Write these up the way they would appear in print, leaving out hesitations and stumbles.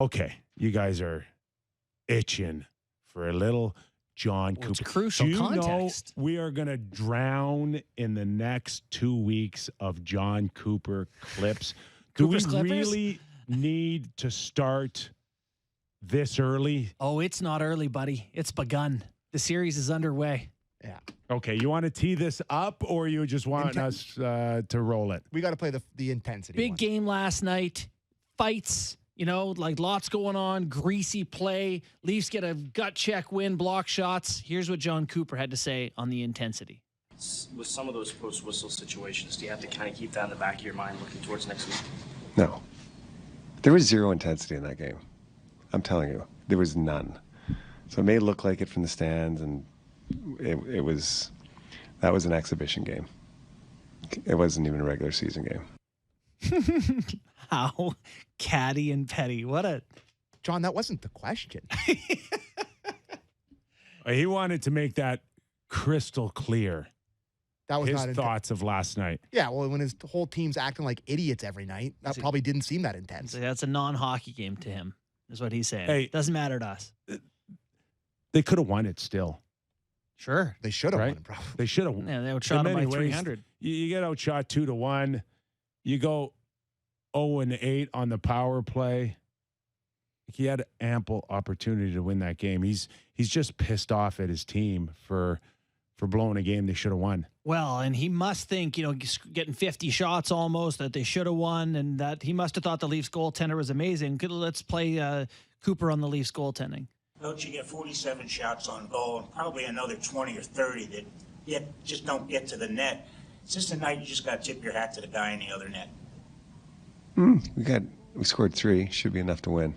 Okay, you guys are itching for a little Jon Cooper. It's crucial Do you context. know we are going to drown in the next 2 weeks of Jon Cooper clips? Cooper's Do we Clippers? really need to start this early? Oh, it's not early, buddy. It's begun. The series is underway. Yeah. Okay, you want to tee this up or you just want us to roll it? We got to play the intensity. Big one. game last night. Fights, like lots going on. Greasy play. Leafs get a gut check win, block shots. Here's what Jon Cooper had to say on the intensity. With some of those post-whistle situations, do you have to kind of keep that in the back of your mind looking towards next week? No. There was zero intensity in that game. I'm telling you, there was none. So it may look like it from the stands, and that was an exhibition game. It wasn't even a regular season game. How catty and petty. John, that wasn't the question. He wanted to make that crystal clear. That was His not thoughts of last night. Yeah, well, when his whole team's acting like idiots every night, that probably didn't seem that intense. That's a non-hockey game to him, is what he's saying. Hey. Doesn't matter to us. They could have won it still. Sure. They should have Right? won it, probably. They should have. Yeah, they outshot him by 300. You get outshot 2-1. You go 0-8 on the power play. He had ample opportunity to win that game. He's just pissed off at his team for blowing a game they should have won. Well, and he must think, getting 50 shots almost, that they should have won, and that he must have thought the Leafs goaltender was amazing. Let's play Cooper on the Leafs goaltending. Don't you get 47 shots on goal and probably another 20 or 30 that yet just don't get to the net. It's just a night you just got to tip your hat to the guy in the other net. We scored 3, should be enough to win.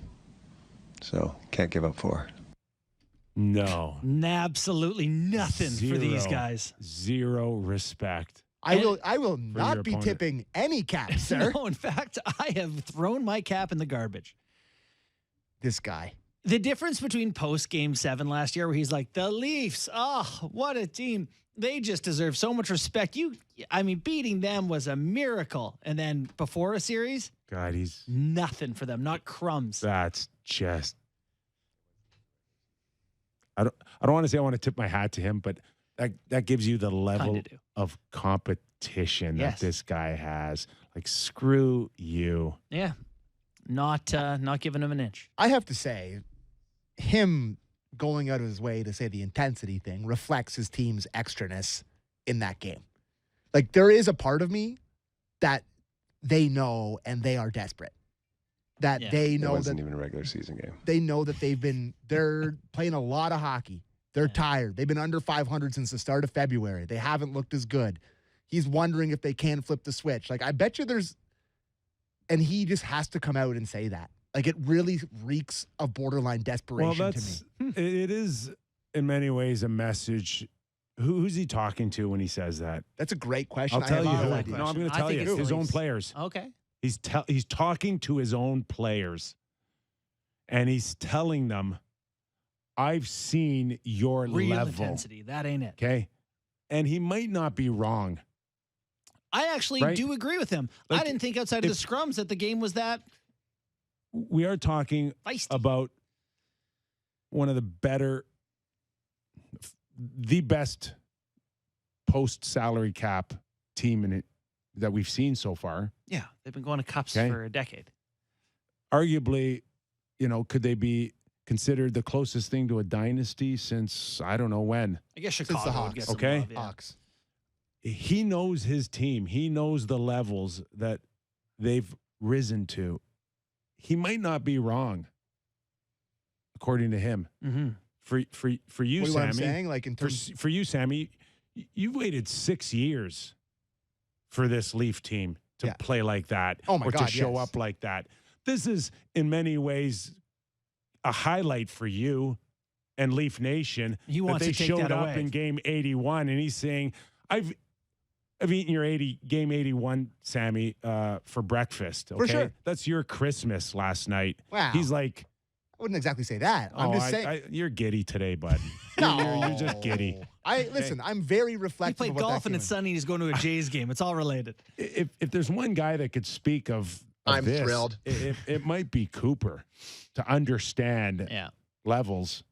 So can't give up 4. No. Absolutely nothing for these guys. Zero respect. I will not your be opponent. tipping any cap, sir. No, in fact, I have thrown my cap in the garbage. This guy. The difference between post-game 7 last year, where he's like, the Leafs, what a team. They just deserve so much respect. Beating them was a miracle. And then before a series, God, nothing for them, not crumbs. that's just. I don't want to say I want to tip my hat to him, but that gives you the level Kinda do. of competition Yes. that this guy has. Like, screw you. Yeah, not giving him an inch. I have to say, him going out of his way to say the intensity thing reflects his team's extraness in that game. Like, there is a part of me that they know and they are desperate. That they It know wasn't that even a regular season game. they know that they're playing a lot of hockey. They're tired. They've been under 500 since the start of February. They haven't looked as good. He's wondering if they can flip the switch. Like, I bet you and he just has to come out and say that. Like, it really reeks of borderline desperation to me. It is in many ways a message. Who's he talking to when he says that? That's a great question. I'll tell you I have who. no idea. No, I'm going to I tell think you. it's the His own Leafs. players. Okay. He's talking to his own players, and he's telling them, "I've seen your Real level." intensity. That ain't it. Okay, and he might not be wrong. I actually Right? do agree with him. Like, I didn't think outside of the scrums that the game was that We are talking feisty. about one of the best post-salary cap team in it that we've seen so far. Yeah, they've been going to cups Okay. for a decade. Arguably, could they be considered the closest thing to a dynasty since I don't know when? I guess the Chicago would Hawks. get some Okay. love, yeah. Hawks. He knows his team. He knows the levels that they've risen to. He might not be wrong, according to him. Mm-hmm. For you, What I'm Sammy. saying, like in terms, For you, Sammy, you waited 6 years for this Leaf team to Yeah. play like that, Oh my or to God, show yes. up like that. This is, in many ways, a highlight for you and Leaf Nation. He that wants they to take showed that up away. in game 81, and he's saying, "I've eaten your game 81, Sammy, for breakfast." Okay, sure. That's your Christmas last night. Wow. He's like, I wouldn't exactly say that. I'm just saying. you're giddy today, bud. No. you're just giddy. Listen, I'm very He reflective played of what golf that and it's game sunny. He's going to a Jays game. It's all related. If there's one guy that could speak of I'm this, thrilled. It might be Cooper to understand Yeah. levels.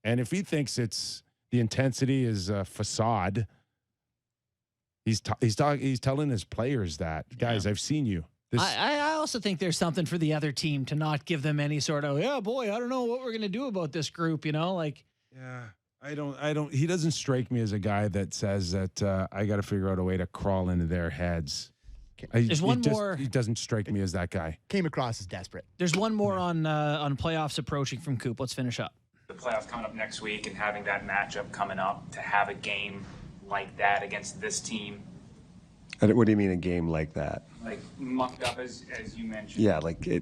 And if he thinks it's the intensity is a facade, he's telling his players that, guys, I've seen you. I also think there's something for the other team to not give them any sort of, yeah, boy, I don't know what we're going to do about this group, like. Yeah, I don't, he doesn't strike me as a guy that says that I got to figure out a way to crawl into their heads. There's one more. He doesn't strike me as that guy. Came across as desperate. There's one more on playoffs approaching from Coop. Let's finish up. The playoffs coming up next week and having that matchup coming up, to have a game like that against this team. What do you mean a game like that? Like mucked up as you mentioned. Yeah, like I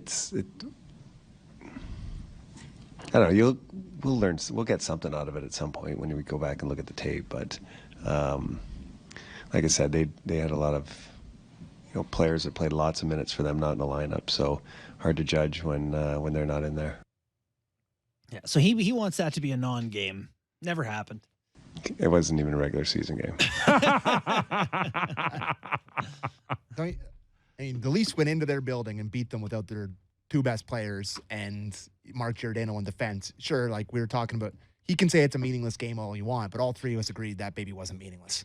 don't know. We'll learn. We'll get something out of it at some point when we go back and look at the tape. But like I said, they had a lot of players that played lots of minutes for them not in the lineup. So hard to judge when they're not in there. Yeah. So he wants that to be a non-game. Never happened. It wasn't even a regular season game. The Leafs went into their building and beat them without their two best players and Mark Giordano in defense. Sure, like we were talking about, he can say it's a meaningless game all you want, but all three of us agreed that baby wasn't meaningless.